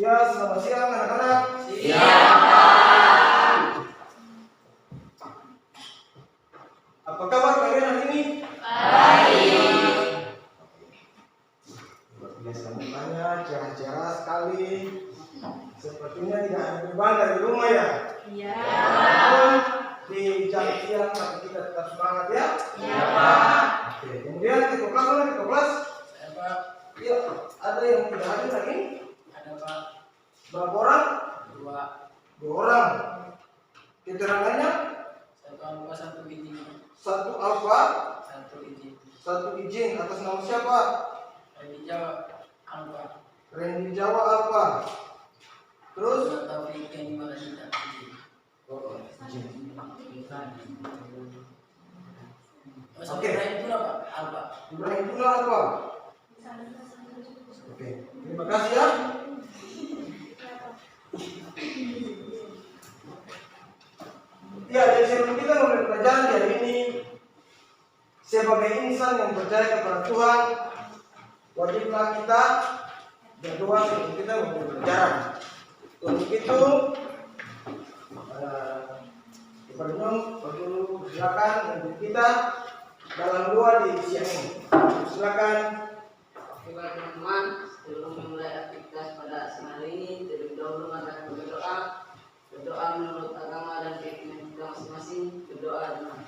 Ya, selamat siang anak-anak. Siang, Pak. Apa kabar kalian hari ini? Baik. Biasa mukanya cerah-cerah sekali. Sepertinya tidak ada beban dari rumah ya? Iya. Walaupun di jam siang tapi kita tetap semangat ya? Iya, Pak. Oke, kemudian ke kelas mana? Ke kelas? Ada, Pak. Iya, ada yang tidak hadir hari ini? Ada, Pak. Berapa orang? 2. 2 orang. Keterangannya? 1 alfa, 1 izin. 1 alfa, 1 izin. 1 izin. Atas nama siapa? Randy Jawa alfa. Randy Jawa alfa. Terus? 2 Taufik yang Malaysia izin. Oh, izin. Oke. Ibrahim pula, Pak. Alfa. Ibrahim Tuna alfa. Oke, terima kasih ya. Ya, jadi sebelum kita mulai pelajaran hari ini, sebagai insan yang percaya kepada Tuhan, wajiblah kita berdoa sebelum kita mulai pelajaran. Untuk itu, Pak Dulu silakan untuk kita dalam doa di siang ini. Silakan. Oke baik teman-teman, sebelum memulai aktivitas pada siang hari ini, terlebih dahulu mari kita berdoa. Berdoa menurut agama dan keyakinan kita masing-masing. Berdoa dengan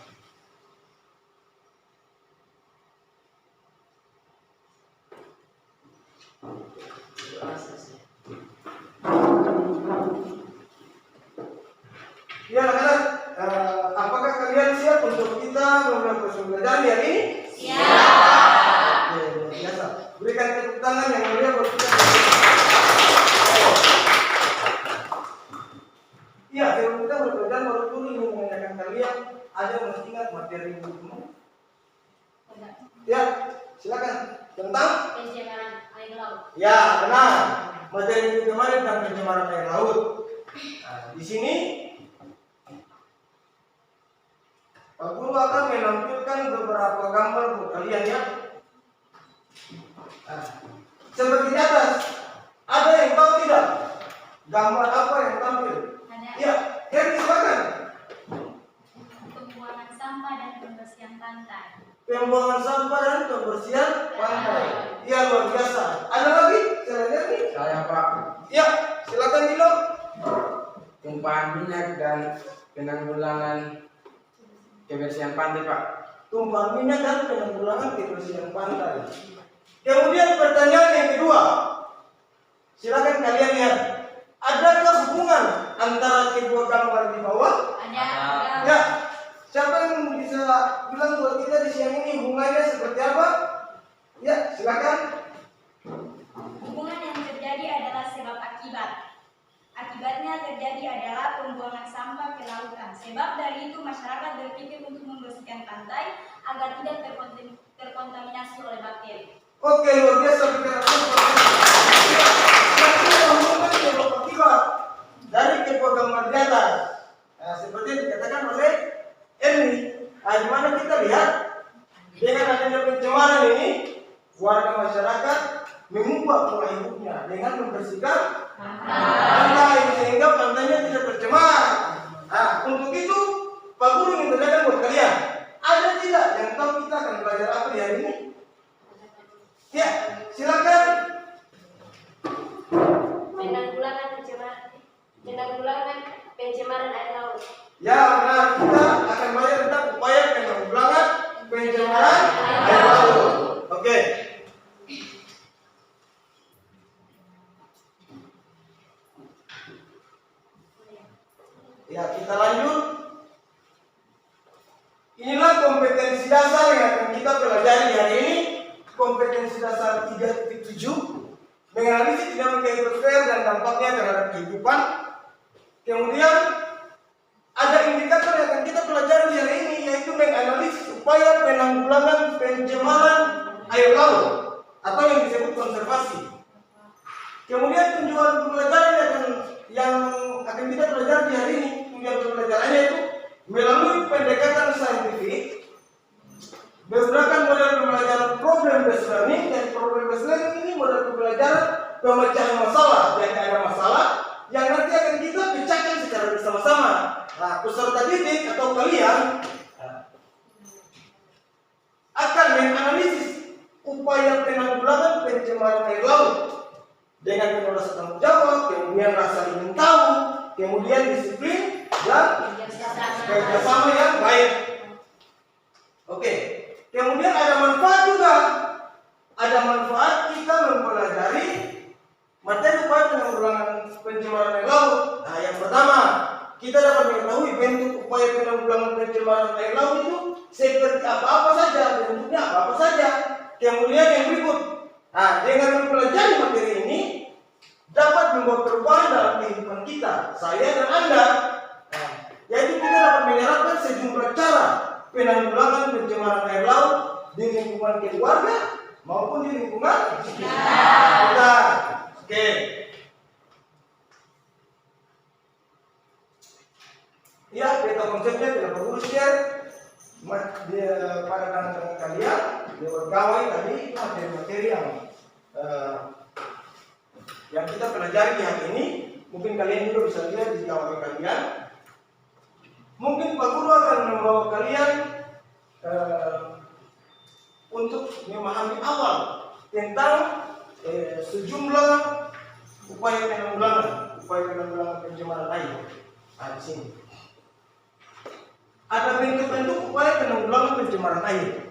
berdoa selesai. Ya anak-anak, apakah kalian siap untuk kita memulai proses pelajaran hari ini? Siap. Oke, luar biasa. Berikan tepuk tangan yang mulia buat kita. Ya, sebelum kita mulai pelajaran baru dulu ingin menanyakan kalian, ada yang masih ingat materi minggu? Ya, silakan. Tentang? Pencemaran air laut. Ya, benar. Materi minggu kemarin tentang pencemaran air laut. Nah, di sini Pak Guru akan menampilkan beberapa gambar buat kalian ya. Nah, seperti di atas, ada yang tahu tidak? Gambar apa yang tampil? Ada Ya, Heri silakan. pembuangan sampah dan pembersihan pantai. Pembuangan sampah dan pembersihan pantai. Ya, luar biasa. Ada lagi? Selain ini? Saya Pak, Ya, silakan Dilo. tumpahan minyak dan penanggulangan kebersihan pantai Pak. Tumpahan minyak dan penanggulangan kebersihan pantai. Kemudian pertanyaan yang kedua, silakan kalian lihat. Adakah hubungan antara kedua gambar di bawah? Ada. Ya, siapa yang bisa bilang buat kita di siang ini hubungannya seperti apa? Ya, silakan. Hubungan yang terjadi adalah sebab akibat. Akibatnya terjadi adalah pembuangan sampah ke lautan. Sebab dari itu masyarakat berpikir untuk membersihkan pantai agar tidak terkontaminasi oleh bakteri. Oke, luar biasa pikiran ya, berarti hubungan sebab akibat dari kedua gambar di atas. Nah, seperti yang dikatakan oleh Ernie, di mana kita lihat dengan adanya pencemaran ini, warga masyarakat mengubah pola hidupnya dengan membersihkan pantai sehingga pantainya tidak tercemar. Nah, untuk itu Pak Guru ingin tanyakan buat kalian, ada tidak yang tahu kita akan belajar apa di hari ini? Ya, silakan. Penanggulangan pencemaran air laut. Ya, benar. Kita akan belajar tentang upaya penanggulangan pencemaran air laut. Oke. Ya, kita lanjut. Inilah kompetensi dasar yang akan kita pelajari hari ini. Kompetensi dasar 3.7, menganalisis dinamika hidrosfer dan dampaknya terhadap kehidupan. Kemudian ada indikator yang akan kita pelajari di hari ini, yaitu menganalisis upaya penanggulangan pencemaran air laut atau yang disebut konservasi. Kemudian tujuan pembelajaran yang akan kita pelajari di hari ini, tujuan pembelajarannya itu melalui pendekatan saintifik menggunakan model pembelajaran problem based learning. Dan problem based learning ini model pembelajaran pemecahan masalah. Jadi ada masalah yang nanti akan kita pecahkan secara bersama-sama. Nah, peserta didik atau kalian akan menganalisis upaya penanggulangan pencemaran air laut dengan penuh rasa tanggung jawab, kemudian rasa ingin tahu, kemudian disiplin dan kerjasama yang baik. Oke, kemudian ada manfaat juga. Ada manfaat kita mempelajari materi upaya penanggulangan pencemaran air laut. Nah, yang pertama, kita dapat mengetahui bentuk upaya penanggulangan pencemaran air laut itu seperti apa-apa saja, bentuknya apa-apa saja. Kemudian yang berikut, nah, dengan mempelajari materi ini dapat membawa perubahan dalam kehidupan kita, saya dan Anda. Nah, yaitu kita dapat menerapkan sejumlah cara penanggulangan pencemaran air laut di lingkungan keluarga maupun di lingkungan kita. Oke. Ya, peta konsepnya tidak perlu share pada kanan kalian. Lewat gawai tadi itu materi-materi yang kita pelajari di hari ini. Mungkin kalian juga bisa lihat di gawai kalian. Mungkin Pak Guru akan membawa kalian untuk memahami awal tentang sejumlah upaya penanggulangan pencemaran air. Nah, di sini ada bentuk-bentuk upaya penanggulangan pencemaran air.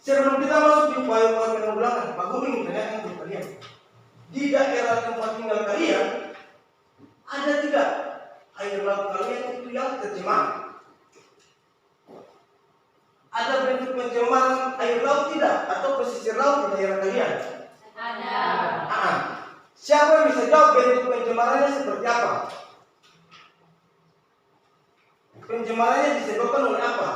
Sebelum kita masuk di upaya-upaya penanggulangan, Pak Guru ingin tanyakan kepada kalian, di daerah tempat tinggal kalian ada tidak air laut kalian itu yang tercemar? Ada bentuk pencemaran air laut tidak? Atau pesisir laut di daerah kalian? Ada. Siapa yang bisa jawab bentuk pencemarannya seperti apa? Pencemarannya disebabkan oleh apa?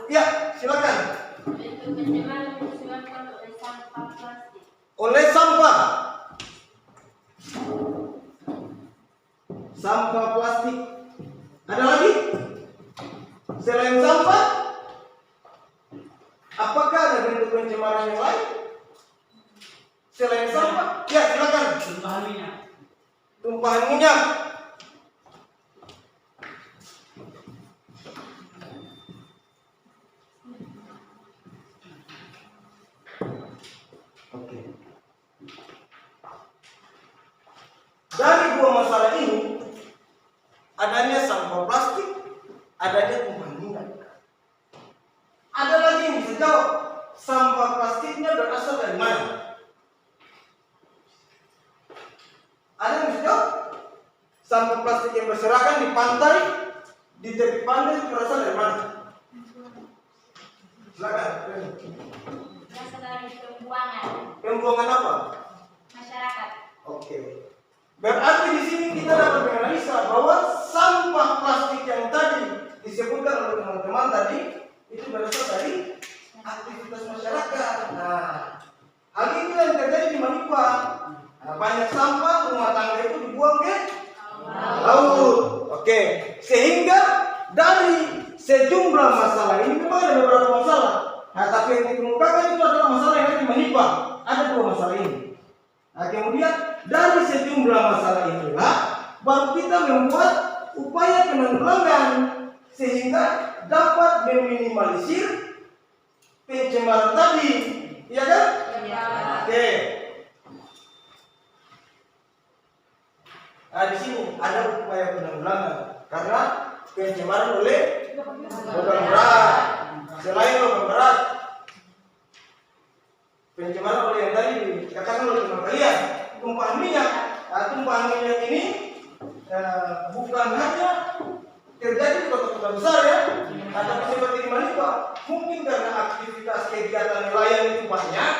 Ya, silakan. Bentuk pencemaran disebabkan oleh sampah plastik. Oleh sampah. Sampah plastik. Ada lagi? Selain sampah, apakah ada bentuk pencemaran yang lain? Selain sampah? Ya, silakan. Tumpahan minyak. Tumpahan minyak. Oke. Dari dua masalah ini, adanya sampah plastik, adanya tumpahan minyak. Ada lagi yang bisa jawab, sampah plastiknya berasal dari mana? Ada yang bisa jawab? Sampah plastik yang berserakan di pantai, di tepi pantai itu berasal dari mana? Silakan. Berasal dari pembuangan Pembuangan apa? masyarakat. Oke. Berarti di sini kita dapat menganalisa bahwa sampah plastik yang tadi disebutkan oleh teman-teman tadi itu berasal dari aktivitas masyarakat. Nah, hal ini yang terjadi di Manipa. Nah, banyak sampah rumah tangga itu dibuang ke laut. Oke. Sehingga dari sejumlah masalah ini memang ada beberapa masalah. Nah, tapi yang dikemukakan itu adalah masalah yang ada di Manipa. Ada dua masalah ini. Nah, kemudian dari sejumlah masalah inilah baru kita membuat upaya penanggulangan sehingga dapat meminimalisir pencemaran tadi, iya kan? Iya. Oke. Nah, di sini ada upaya penanggulangan karena pencemaran oleh logam berat. Selain logam berat, pencemaran oleh yang tadi dikatakan oleh teman kalian, tumpahan minyak. Nah, tumpahan minyak ini bukan hanya terjadi di kota-kota besar ya, tapi seperti di Manipa, mungkin karena aktivitas kegiatan nelayan itu banyak,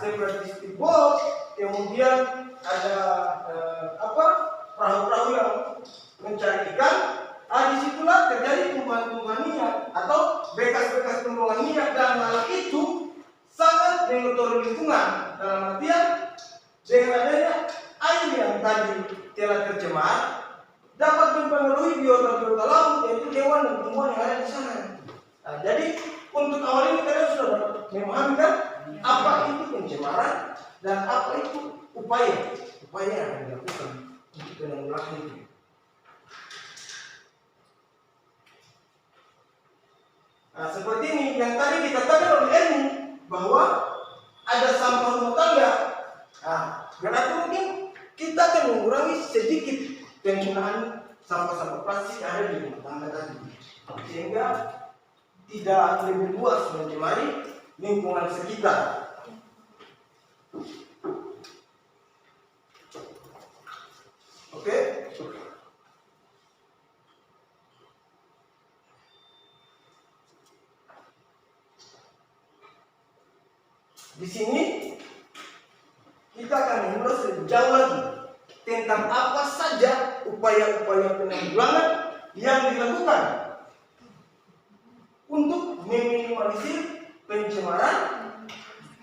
seperti speedboat, kemudian ada perahu-perahu yang yang tadi telah tercemar dapat mempengaruhi biota-biota laut, yaitu hewan dan tumbuhan yang ada di sana. Nah, jadi untuk awal ini kalian sudah memahami kan apa itu pencemaran dan apa itu upaya yang akan dilakukan untuk penanggulangan itu. Nah, seperti ini yang tadi dikatakan oleh Ernie bahwa ada sampah rumah tangga. Nah, berarti mungkin kita akan mengurangi sedikit penggunaan sampah-sampah plastik yang ada di rumah tangga tadi, sehingga tidak lebih luas mencemari lingkungan sekitar. Oke? Di sini kita akan mengulas lebih jauh lagi tentang apa saja upaya-upaya penanggulangan yang dilakukan untuk meminimalisir pencemaran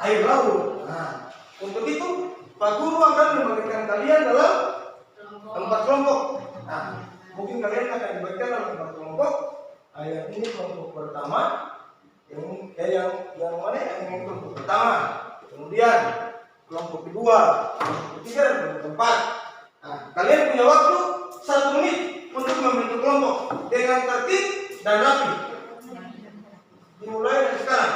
air laut. Nah, untuk itu Pak Guru akan membagikan kalian dalam 4 kelompok. Nah, mungkin kalian akan dibagikan dalam 4 kelompok. Yang ini kelompok pertama, yang mana yang kelompok pertama, kemudian kelompok kedua, kelompok ketiga, dan kelompok keempat. Nah, kalian punya waktu 1 menit untuk membentuk kelompok dengan tertib dan rapi. Dimulai dari sekarang.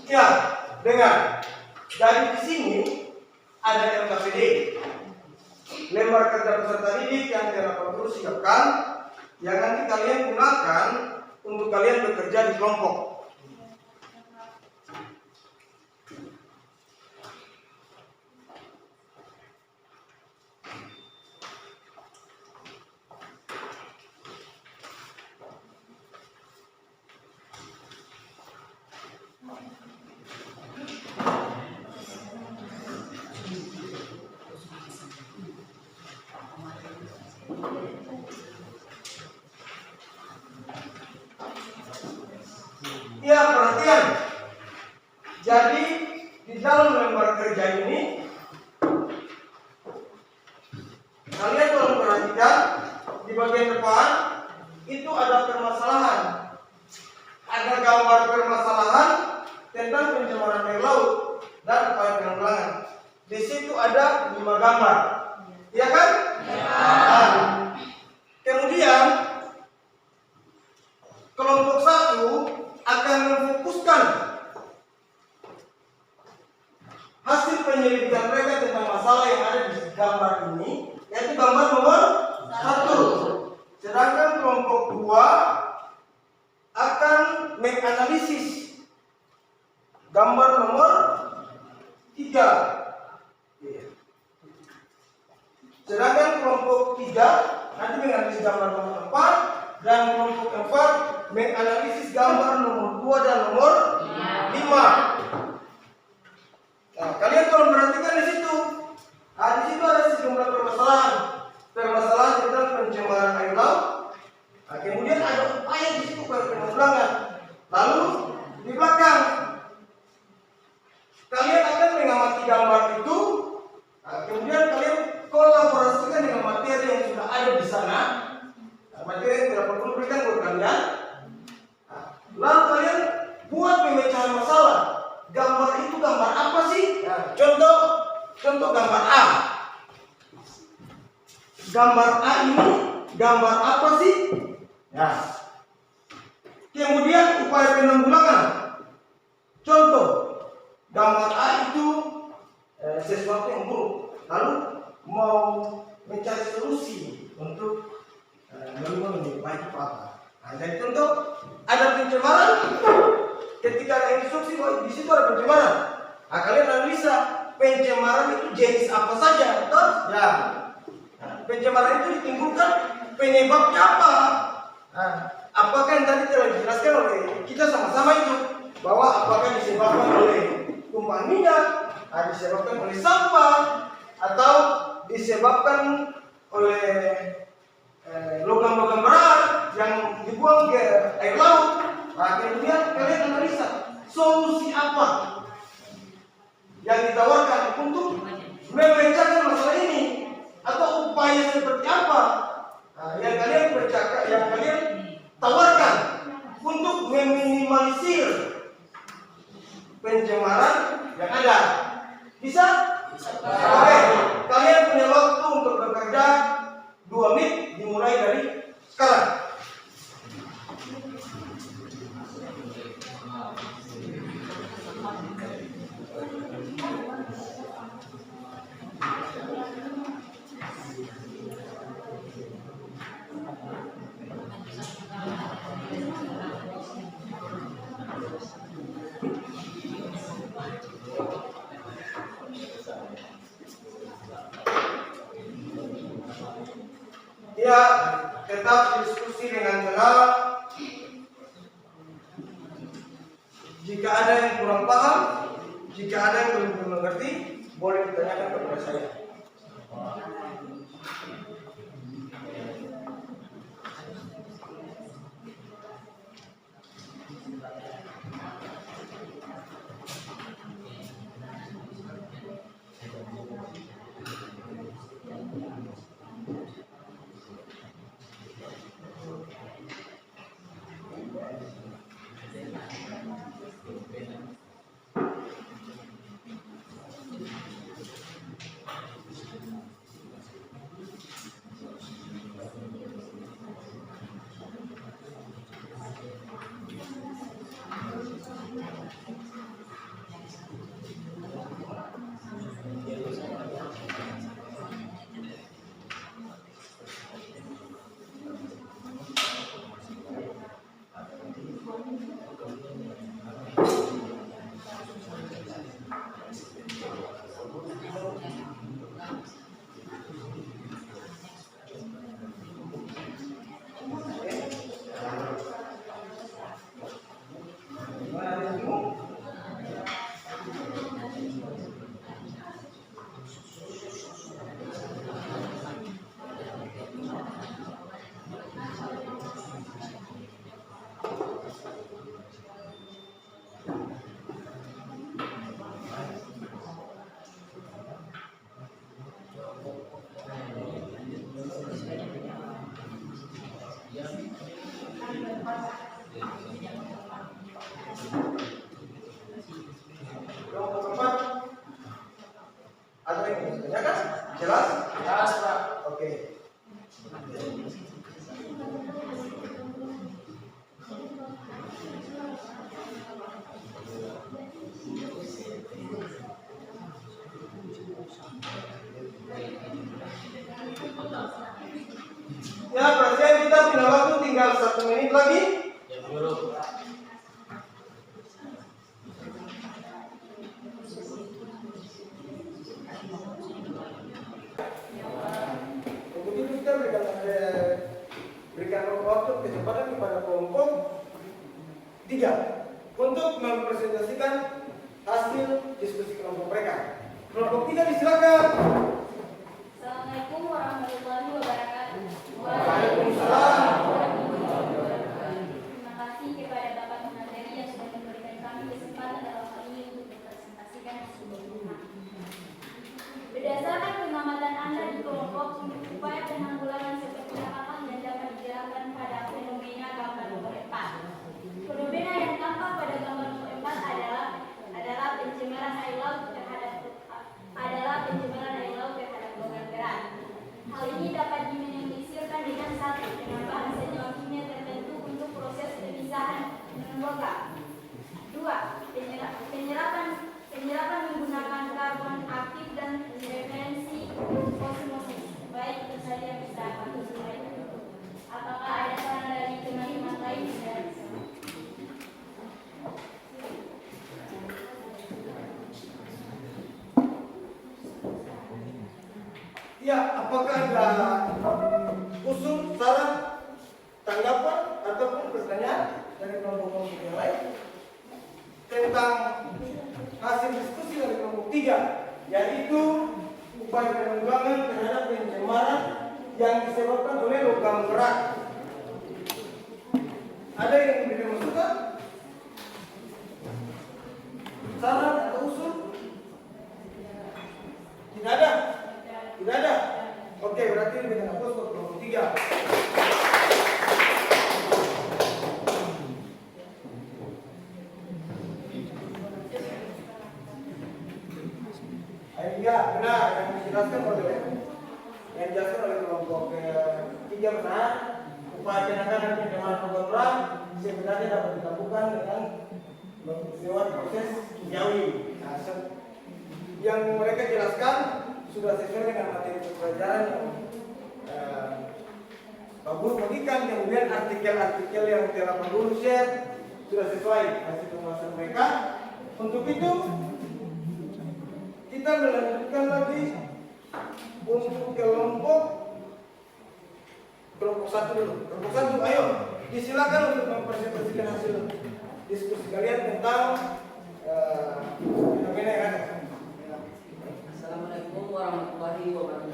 Ya, dengar. Dari di sini ada LKPD, lembar kerja peserta didik yang telah Pak Guru siapkan, yang nanti kalian gunakan untuk kalian bekerja di kelompok. Ya, perhatian. Jadi di dalam lembar kerja ini kalian tolong perhatikan di bagian depan itu ada permasalahan. Ada gambar permasalahan tentang pencemaran air laut dan upaya penanggulangan. Di situ ada 5 gambar. Iya kan? Ya. Nah, kemudian kelompok 1 akan memfokuskan hasil penyelidikan mereka tentang masalah yang ada di gambar ini, yaitu gambar nomor 1. Sedangkan kelompok 2 akan menganalisis gambar nomor 3. Sedangkan kelompok 3 nanti menganalisis gambar nomor 4, dan kelompok 4 menganalisis gambar nomor 2 dan nomor 5. Nah, kalian tolong perhatikan di situ. Nah, di situ ada sejumlah permasalahan tentang pencemaran air laut. Nah, kemudian ada upaya di situ penanggulangan. Lalu di belakang kalian akan mengamati gambar itu. Nah, kemudian kalian kolaborasikan dengan materi yang sudah ada di sana. Materi yang tidak perlu berikan buat kalian. Lalu kalian buat pemecahan masalah. Gambar itu gambar apa sih? Contoh gambar A. Gambar A ini gambar apa sih? Ya. Kemudian upaya penanggulangan. Contoh Jadi contoh ada pencemaran, ketika ada instruksi bahwa di situ ada pencemaran. Nah, kalian analisa pencemaran itu jenis apa saja, betul? Ya. Nah, pencemaran itu ditimbulkan penyebabnya apa? Nah, apakah yang tadi telah dijelaskan oleh kita sama-sama itu bahwa apakah disebabkan oleh tumpahan minyak, disebabkan oleh sampah, atau disebabkan oleh logam-logam berat yang dibuang ke air laut. Nah, kemudian kalian analisa solusi apa yang ditawarkan untuk memecahkan masalah ini, atau upaya seperti apa yang kalian tawarkan untuk meminimalisir pencemaran yang ada. Bisa? Oke, kalian punya waktu untuk bekerja 2 menit dimulai dari sekarang. Ya, tetap diskusi dengan tenang. Jika ada yang kurang paham, jika ada yang belum mengerti, boleh ditanyakan kepada saya. Kelompok keempat, ada yang ingin ditanyakan? Jelas? Jelas, Pak. Oke. Ya, perhatian, kita punya waktu tinggal 1 menit lagi. Ya, Guru. Untuk itu kita berikan waktu kesempatan kepada kelompok 3 untuk mempresentasikan hasil diskusi kelompok mereka. Kelompok 3 disilakan. Assalamualaikum warahmatullahi wabarakatuh. Waalaikumsalam. Terima kasih kepada Bapak Menteri yang sudah memberikan kami kesempatan dalam hal ini untuk mempresentasikan hasil dokumen. Berdasarkan pengamatan Anda di kelompok, upaya penanggulangan seperti apa yang dapat dijelaskan pada fenomena gambar nomor 4. Fenomena yang tampak pada gambar nomor 4 adalah pencemaran air laut Ya, apakah ada usul, saran, tanggapan ataupun pertanyaan dari kelompok-kelompok yang lain tentang hasil diskusi dari kelompok 3, yaitu upaya penanggulangan terhadap pencemaran yang disebabkan oleh logam berat. Ada yang memberikan masukan, saran atau usul? Tidak ada. Tidak ada. Oke, berarti ini kita hapus untuk kelompok 3. Ya, benar yang dijelaskan oleh kelompok 3 benar. Upaya penanganan pencemaran logam berat sebenarnya dapat dilakukan dengan lewat proses kimiawi. Nah, yang mereka jelaskan sudah sesuai dengan materi pelajaran yang Pak Guru bagikan, kemudian artikel-artikel yang telah Pak Guru share sudah sesuai hasil pembahasan mereka. Untuk itu kita melanjutkan lagi untuk kelompok 1 dulu. Kelompok 1, ayo disilakan untuk mempresentasikan hasil diskusi kalian tentang fenomena yang ada. Assalamualaikum warahmatullahi wabarakatuh.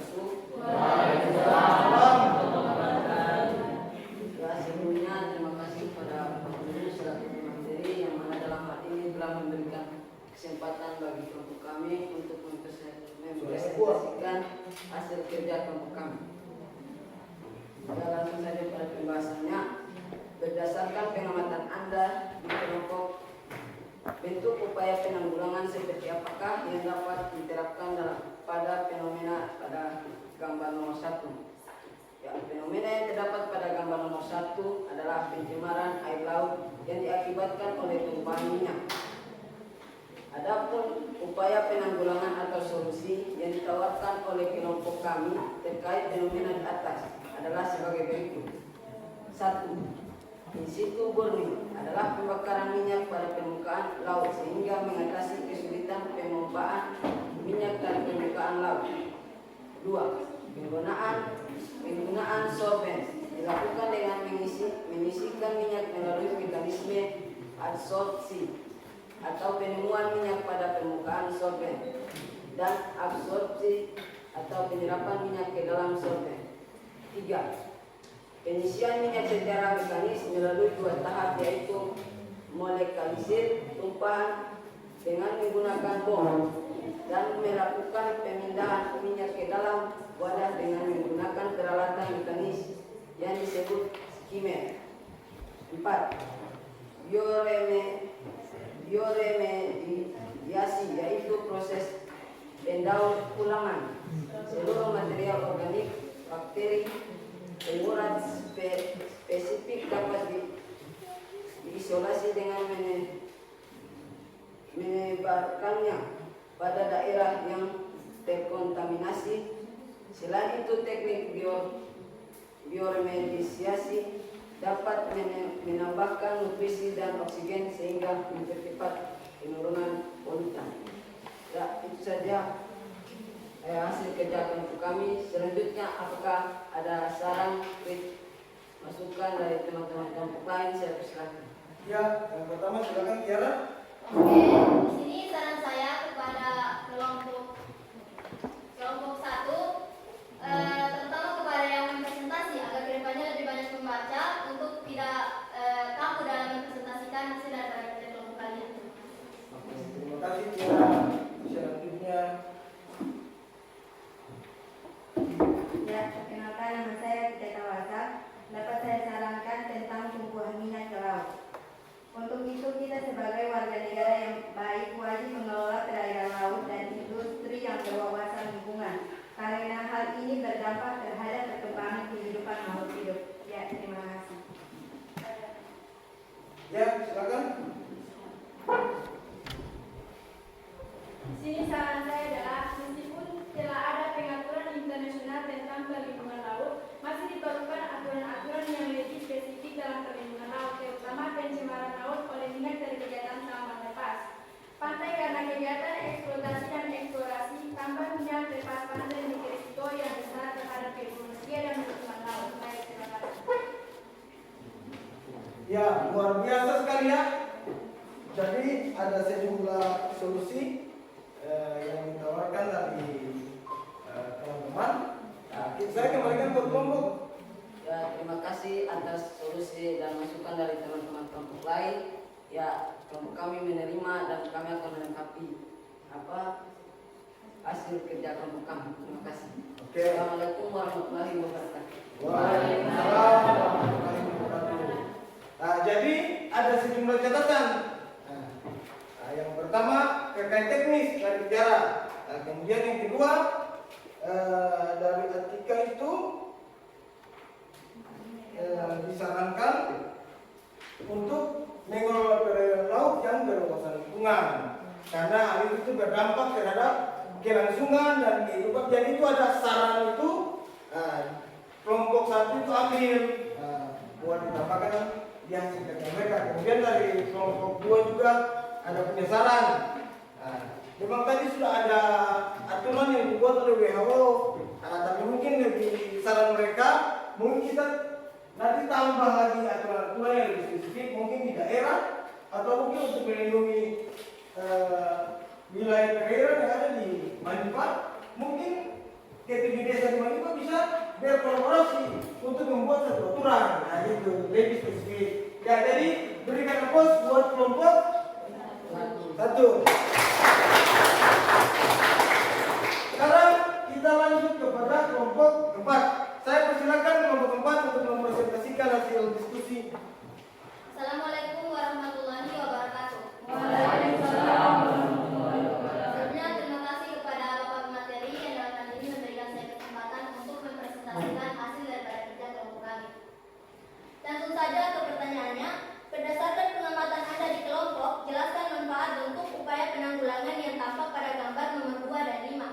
Ya, sebelumnya terima kasih kepada Pak Guru selaku materi yang mana dalam hal ini telah memberikan kesempatan bagi kelompok kami untuk mempresentasikan hasil kerja kelompok kami. Kita langsung saja pada pembahasannya. Berdasarkan pengamatan Anda di kelompok, bentuk upaya penanggulangan seperti apakah yang dapat diterapkan pada fenomena pada gambar nomor 1? Ya, fenomena yang terdapat pada gambar nomor 1 adalah pencemaran air laut yang diakibatkan oleh tumpahan minyak. Adapun upaya penanggulangan atau solusi yang ditawarkan oleh kelompok kami terkait fenomena di atas adalah sebagai berikut. 1. In situ burning adalah pembakaran minyak pada permukaan laut sehingga mengatasi kesulitan pemompaan minyak dari permukaan laut. 2. Penggunaan solvent dilakukan dengan mengisikan minyak melalui mekanisme adsorpsi atau penemuan minyak pada permukaan solvent dan absorpsi atau penyerapan minyak ke dalam solvent. 3. Pengisian minyak secara mekanis melalui 2 tahap, yaitu molekalisir tumpahan dengan menggunakan bom dan melakukan pemindahan minyak ke dalam wadah dengan menggunakan peralatan mekanis yang disebut skimmer. 4. Bioremediasi, yaitu proses pendaur ulangan seluruh material organik, bakteri, pengurat spesifik dapat diisolasi dengan menyebarkannya pada daerah yang terkontaminasi. Selain itu, teknik bioremediasi dapat menambahkan nutrisi dan oksigen sehingga mempercepat penurunan polutan. Ya, itu saja hasil kerja kelompok kami. Selanjutnya, apakah ada saran, masukan dari teman-teman kelompok lain? Saya persilakan. Ya, yang pertama silakan Tiara. Oke, di sini saran saya kepada kelompok 1, terutama kepada yang presentasi agar kedepannya lebih banyak membaca untuk tidak kaku dalam mempresentasikan hasil dari kerja kelompok kalian. Oke, terima kasih Tiara. Selanjutnya. Ya, perkenalkan nama saya Tita Tawasa. Dapat saya sarankan tentang tumbuhan minyak ke laut. Untuk itu kita sebagai warga negara yang baik wajib mengelola perairan laut dan industri yang berwawasan lingkungan. Karena hal ini berdampak terhadap perkembangan kehidupan makhluk hidup. Ya, terima kasih. Ya, silakan. luar biasa sekali ya. Jadi ada sejumlah solusi yang ditawarkan dari teman-teman. Nah, saya kembalikan buat kelompok. Ya, terima kasih atas solusi dan masukan dari teman-teman kelompok lain. Ya, kelompok kami menerima dan kami akan melengkapi hasil kerja kelompok kami. Terima kasih. Oke. Assalamualaikum warahmatullahi wabarakatuh. Waalaikumsalam warahmatullahi wabarakatuh. Nah, jadi ada sejumlah catatan. Nah, yang pertama terkait teknis dari bicara. Nah, kemudian yang kedua dari etika itu disarankan untuk mengelola perairan laut yang berwawasan lingkungan karena hal itu berdampak terhadap kelangsungan dan kehidupan. Jadi itu ada saran itu kelompok satu itu ambil buat ditambahkan di hasil kerja mereka. Kemudian dari kelompok dua juga ada punya saran. Memang tadi sudah ada aturan yang dibuat oleh WHO, tapi mungkin lebih saran mereka mungkin kita nanti tambah lagi aturan-aturan yang lebih spesifik mungkin di daerah atau mungkin untuk melindungi wilayah perairan yang ada di Manipa. Mungkin KTB desa di Manipa bisa berkolaborasi untuk membuat satu aturan. Nah, itu lebih spesifik. Ya, jadi berikan aplaus buat kelompok satu. Sekarang kita lanjut kepada kelompok keempat. Saya persilakan kelompok keempat untuk mempresentasikan hasil diskusi. Assalamualaikum warahmatullahi wabarakatuh. Waalaikumsalam. Sebelumnya terima kasih kepada Bapak Pemateri yang dalam hal ini memberikan saya kesempatan untuk mempresentasikan hasil daripada kerja kelompok kami. Langsung saja ke pertanyaannya. Berdasarkan pengamatan Anda di kelompok, jelaskan manfaat bentuk upaya penanggulangan yang tampak pada gambar nomor 2 dan 5.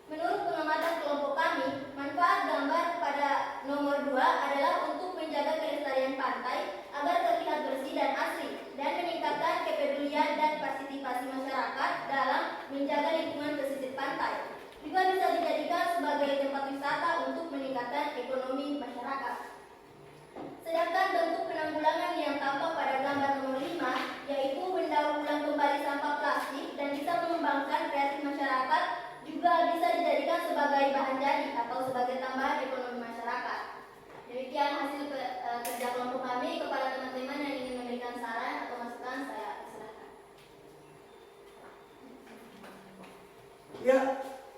Menurut pengamatan kelompok kami, manfaat gambar pada nomor 2 adalah untuk menjaga kelestarian pantai agar terlihat bersih dan asri dan meningkatkan kepedulian dan partisipasi masyarakat dalam menjaga lingkungan pesisir pantai. Juga bisa dijadikan sebagai tempat wisata untuk meningkatkan ekonomi masyarakat. Sedangkan bentuk penanggulangan yang tampak pada gambar nomor 5 yaitu mendaur ulang kembali sampah plastik dan bisa mengembangkan kreatif masyarakat, juga bisa dijadikan sebagai bahan jadi atau sebagai tambahan ekonomi masyarakat. Demikian hasil kerja kelompok kami. Kepada teman-teman yang ingin memberikan saran atau masukan, saya silakan. Ya,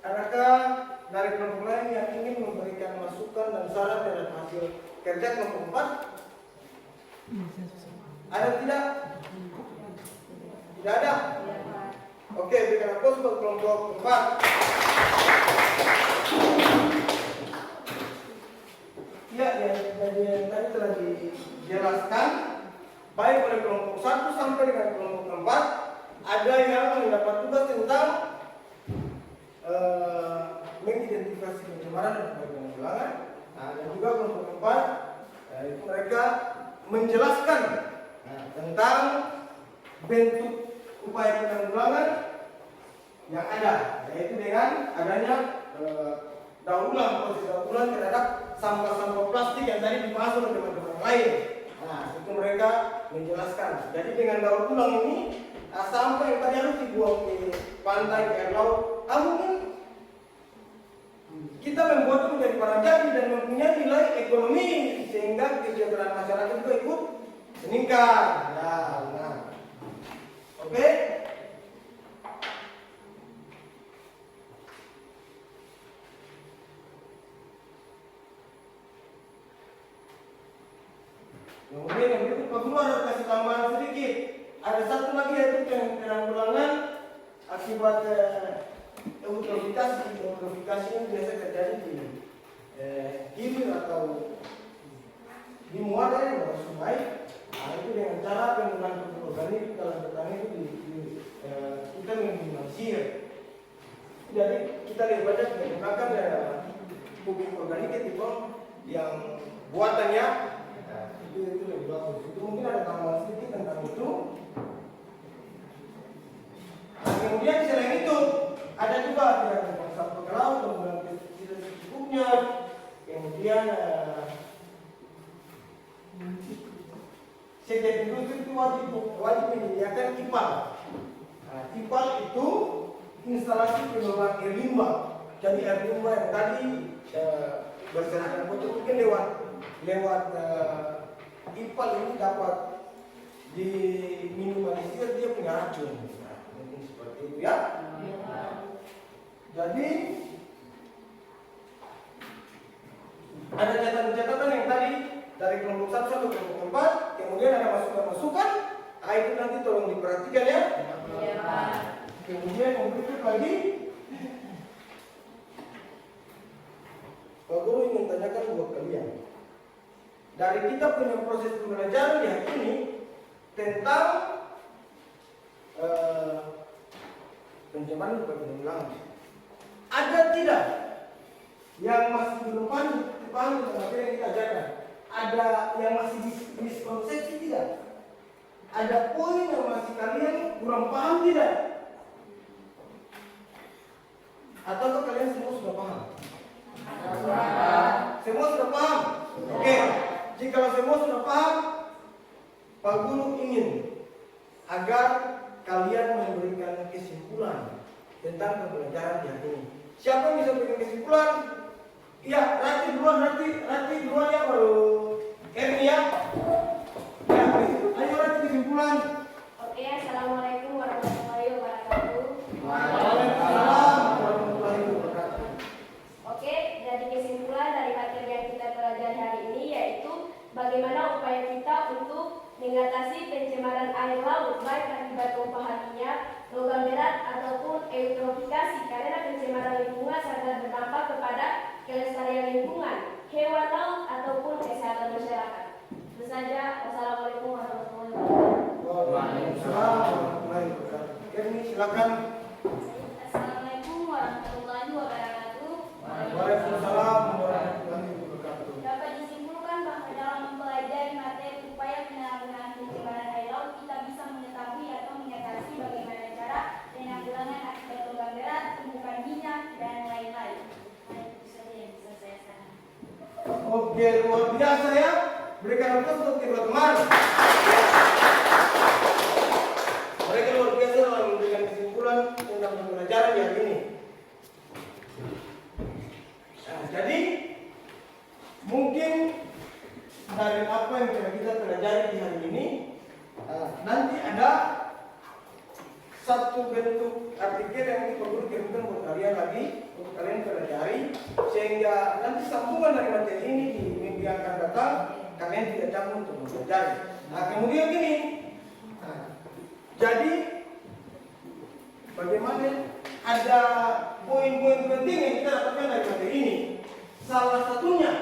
adakah dari kelompok lain yang ingin memberikan masukan dan saran terhadap hasil kerja kelompok keempat? Ada tidak? Tidak ada? Oke, berikan aplaus untuk kelompok keempat. Ya, jadi yang tadi telah dijelaskan baik oleh kelompok 1 sampai dengan kelompok keempat. Ada yang mendapat tugas tentang mengidentifikasi pencemaran dan penanggulangan. Nah, dan juga kelompok keempat itu mereka menjelaskan tentang bentuk upaya penanggulangan yang ada, yaitu dengan adanya daur ulang, proses daur ulang terhadap sampah-sampah plastik yang tadi dibahas oleh teman-teman lain. Nah, itu mereka menjelaskan. Jadi dengan daur ulang ini, sampah yang tadi harus dibuang di pantai, di air laut, mungkin kita membuat itu menjadi barang jadi dan mempunyai nilai ekonomi sehingga kesejahteraan masyarakat juga ikut meningkat. Nah, oke. Kemudian yang berikut Pak Guru ada kasih tambahan sedikit. Ada satu lagi yaitu penanggulangan akibat eutrofikasi. Eutrofikasi ini biasa terjadi di hilir atau di muara yang bawah sungai. Nah, itu dengan cara penggunaan pupuk organik dalam pertanian itu kita meminimalisir. Jadi kita lebih banyak menggunakan pupuk organik ketimbang yang buatannya. Itu lebih bagus. Itu mungkin ada tambahan sedikit tentang itu. Nah, kemudian selain itu ada juga tidak tentang sampah ke laut, kemudian tidak secukupnya, kemudian setiap industri itu wajib menyediakan IPAL. Nah, IPAL itu instalasi pengelolaan air limbah. Jadi air limbah yang tadi berserakan kotor mungkin lewat IPAL ini dapat diminimalisir dia punya racun. Nah, mungkin seperti itu ya. Jadi ada catatan-catatan yang tadi dari kelompok 1 sampai kelompok 4, kemudian ada masukan-masukan. Itu nanti tolong diperhatikan ya. Kemudian yang berikut lagi, Pak Guru ingin tanyakan buat kalian. Dari kita punya proses pembelajaran di hari ini tentang pencemaran pengulangan, ada tidak yang masih belum paham tentang materi yang kita ajarkan? Ada yang masih miskonsepsi tidak? Ada poin yang masih kalian kurang paham tidak? Atau kalian semua sudah paham? Semua sudah paham? Oke. Jika semua sudah paham, Pak Guru ingin agar kalian memberikan kesimpulan tentang pembelajaran di hari ini. Siapa yang bisa memberikan kesimpulan? Iya, Rati duluan ya, baru Erni ya. Ya, ayo Rati kesimpulan. Oke, assalamualaikum warahmatullahi wabarakatuh. Waalaikumsalam warahmatullahi wabarakatuh. Oke, jadi kesimpulan dari materi yang kita pelajari hari ini yaitu bagaimana upaya kita untuk mengatasi pencemaran air laut baik akibat tumpahan minyak, logam berat ataupun eutrofikasi karena pencemaran lingkungan sangat berdampak kepada kelestarian lingkungan, hewan laut ataupun kesehatan masyarakat. Itu saja. Wassalamualaikum warahmatullahi wabarakatuh. Waalaikumsalam warahmatullahi wabarakatuh. Erni silakan. Assalamualaikum warahmatullahi wabarakatuh. Waalaikumsalam warahmatullahi wabarakatuh. Dapat disimpulkan bahwa dalam mempelajari materi upaya penanggulangan pencemaran air laut, kita bisa mengetahui atau mengatasi bagaimana cara penanggulangan akibat logam berat, tumpukan minyak, dan lain-lain. Nah, itu saja yang bisa saya sampaikan. Oke, luar biasa ya. Berikan aplaus untuk kedua teman. Mereka luar biasa dalam memberikan kesimpulan tentang pembelajaran di hari ini. Nah, jadi mungkin dari apa yang telah kita pelajari di hari ini, nanti ada satu bentuk artikel yang perlu kirimkan buat kalian lagi untuk kalian pelajari, sehingga nanti sambungan dari materi ini di minggu yang akan datang kalian tidak canggung untuk mempelajari. Nah, kemudian gini, jadi bagaimana ada poin-poin penting yang kita dapatkan dari materi ini. Salah satunya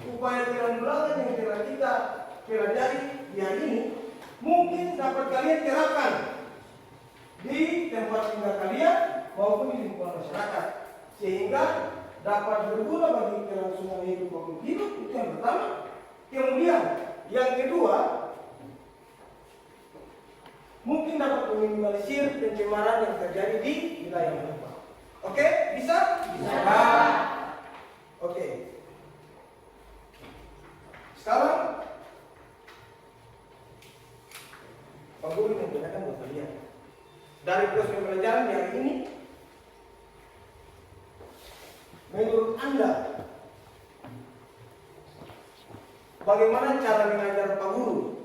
upaya penanggulangan yang telah kita pelajari di hari ini mungkin dapat kalian terapkan di tempat tinggal kalian maupun di lingkungan masyarakat, sehingga dapat berguna bagi kelangsungan hidup makhluk hidup. Itu yang pertama. Kemudian yang kedua, mungkin dapat meminimalisir pencemaran yang terjadi di wilayah kita. Oke, bisa? Bisa. Oke. Sekarang Pak Guru ingin tanyakan buat kalian. Dari proses pembelajaran di hari ini, menurut Anda bagaimana cara mengajar Pak Guru?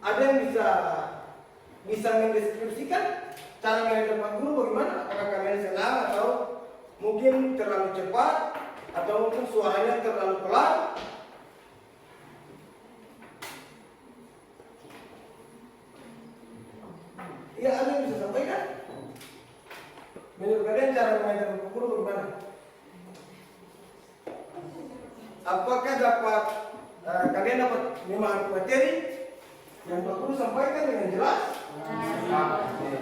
Ada yang bisa mendeskripsikan cara mengajar Pak Guru bagaimana? Apakah kalian senang atau mungkin terlalu cepat atau mungkin suaranya terlalu pelan? Iya, ada yang bisa sampaikan? Menurut kalian cara mengajar Pak Guru bagaimana? Apakah kalian dapat memahami materi yang Pak Guru sampaikan dengan jelas?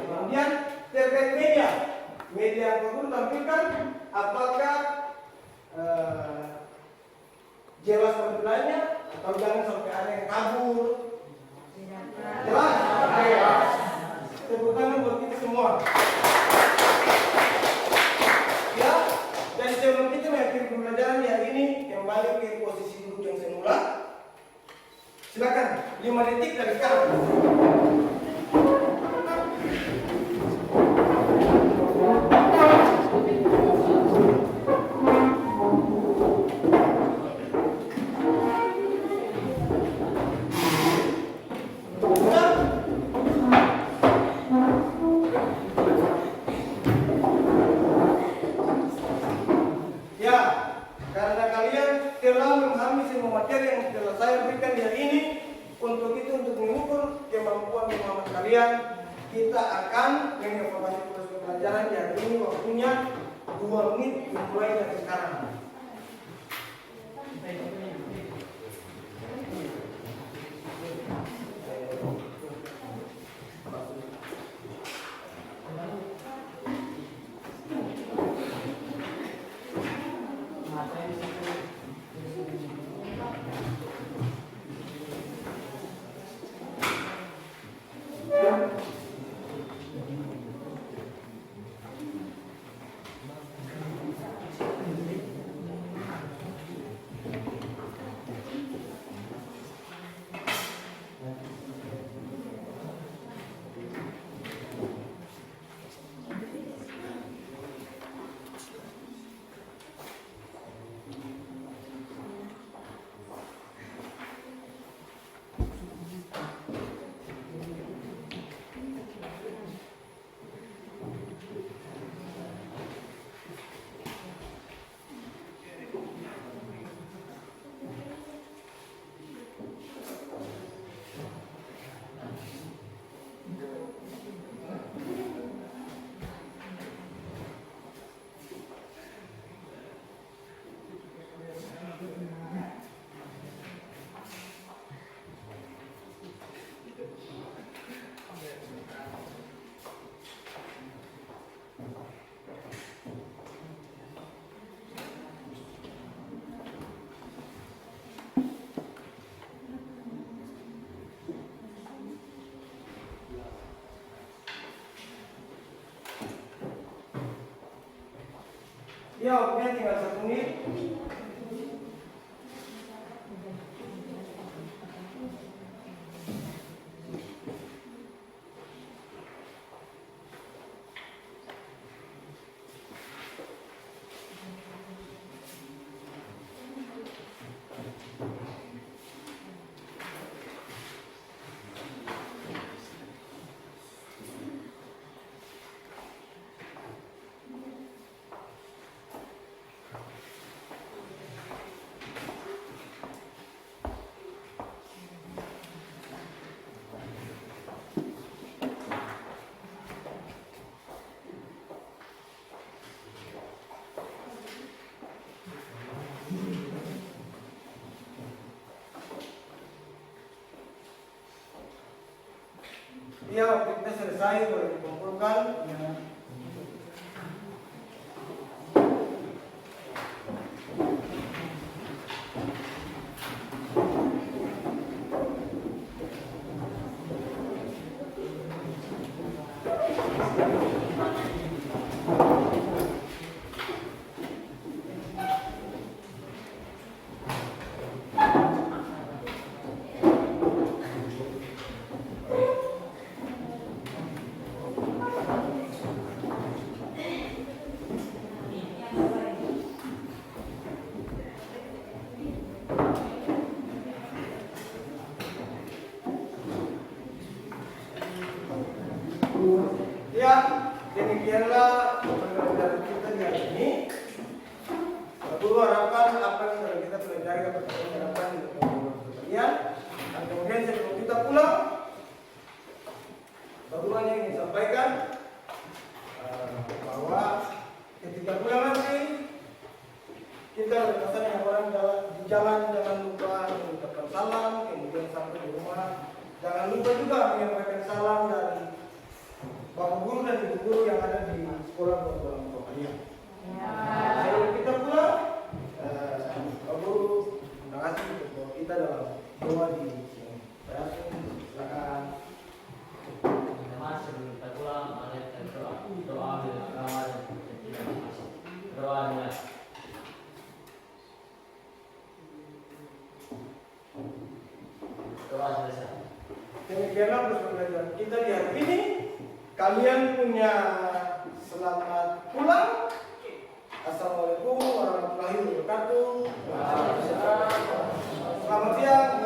Kemudian terkait media yang Pak Guru tampilkan, apakah jelas tampilannya atau jangan sampai ada yang kabur? Jelas? Tepuk tangan buat kita semua. Ya, dan sebelum kita mengakhiri pembelajaran di hari ini, kembali ke posisi duduk yang semula. 5 detik dari sekarang. Ya, karena kalian telah memahami semua materi yang telah saya berikan di hari ini, untuk itu untuk mengukur kemampuan pemahaman kalian, kita akan mengevaluasi proses pembelajaran di hari ini. Waktunya 2 menit dimulai dari sekarang. Ya, waktunya tinggal 1 menit. Ya, waktu kita selesai, boleh dikumpulkan. Ya. Ya, demikianlah pembelajaran kita di hari ini. Guru harapkan apa yang telah kita pelajari dapat diterapkan di kalian. Dan kemudian sebelum kita pulang, bagaimana yang ingin sampaikan bahwa ketika pulang nanti kita berpesan dengan orang di jalan, jangan lupa mengucapkan salam. Kemudian sampai di rumah, jangan lupa juga menyampaikan salam dari Bapak Guru dan Ibu Guru yang ada di sekolah buat orang tua kalian. Sebelum kita pulang, Bapak Guru terima kasih untuk kita dalam doa di sini. Silakan. Sebelum kita pulang, ada doa doanya. Doa selesai. kita di hari ini. Kalian punya selamat pulang. Assalamualaikum warahmatullahi wabarakatuh. Selamat siang.